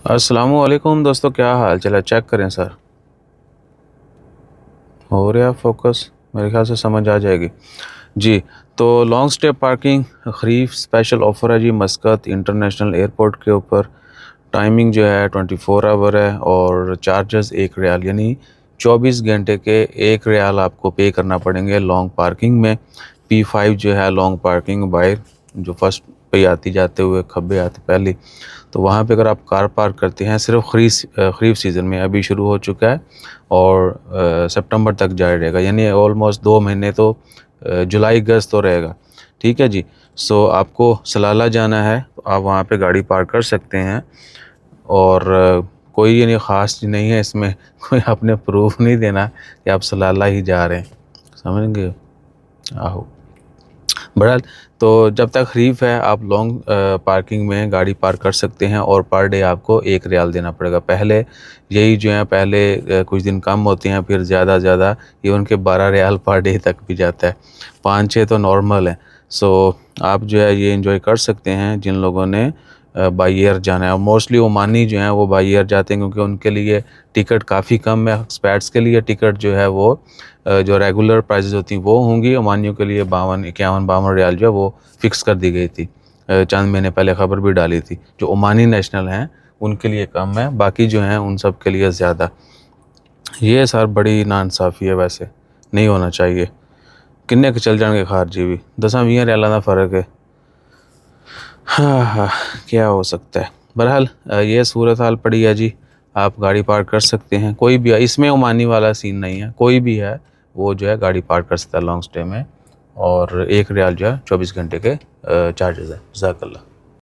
अस्सलामुअलैकुम दोस्तों, क्या हाल चल है? चेक करें सर, हो रहा फोकस? मेरे ख्याल से समझ आ जाएगी जी। तो लॉन्ग स्टे पार्किंग खरीफ स्पेशल ऑफ़र है जी, मस्कत इंटरनेशनल एयरपोर्ट के ऊपर। टाइमिंग जो है 24 आवर है और चार्जेस 1 रियाल, यानी 24 घंटे के 1 रियाल आपको पे करना पड़ेंगे लॉन्ग पार्किंग में। P5 जो है लॉन्ग पार्किंग बाहर, जो फर्स्ट पे आती जाते हुए खब्बे आते पहली, तो वहाँ पे अगर आप कार पार्क करते हैं सिर्फ खरीफ सीज़न में, अभी शुरू हो चुका है और सितंबर तक जारी रहेगा, यानी ऑलमोस्ट 2 महीने तो जुलाई अगस्त तो रहेगा। ठीक है जी। सो आपको सलाला जाना है तो आप वहाँ पे गाड़ी पार्क कर सकते हैं और कोई यानी ख़ास चीज़ नहीं है इसमें कोई आपने प्रूफ नहीं देना कि आप सलाला ही जा रहे हैं, समझ गए? आहो। बहरहाल, तो जब तक खरीफ है आप लॉन्ग पार्किंग में गाड़ी पार्क कर सकते हैं और पर डे आपको 1 रियाल देना पड़ेगा। पहले यही जो है पहले कुछ दिन कम होते हैं, फिर ज़्यादा इवन के 12 रियाल पर डे तक भी जाता है। 5-6 तो नॉर्मल है। सो आप जो है ये इंजॉय कर सकते हैं जिन लोगों ने बाई एयर जाना है। और मोस्टली ओमानी जो हैं वो बाई एयर जाते हैं क्योंकि उनके लिए टिकट काफ़ी कम है। एक्सपैट्स के लिए टिकट जो है वो जो रेगुलर प्राइसेस होती हैं वो होंगी, ओमानियों के लिए 51-52 रियाल जो है वो फ़िक्स कर दी गई थी। चंद महीने पहले ख़बर भी डाली थी। जो ओमानी नेशनल हैं उनके लिए कम है, बाकी जो हैं उन सब के लिए ज़्यादा। ये सर बड़ी नाइंसाफ़ी है, वैसे नहीं होना चाहिए। किन्ने के चल जाएंगे खारजी भी, 10-20 रियाल का फ़र्क है। हाँ हाँ, क्या हो सकता है। बहरहाल ये सूरत हाल पड़ी है जी। आप गाड़ी पार्क कर सकते हैं, कोई भी है इसमें, ओमानी वाला सीन नहीं है, कोई भी है वो जो है गाड़ी पार्क कर सकता है लॉन्ग स्टे में। और 1 रियाल जो है 24 घंटे के चार्जेस है। जज़ाकल्लाह।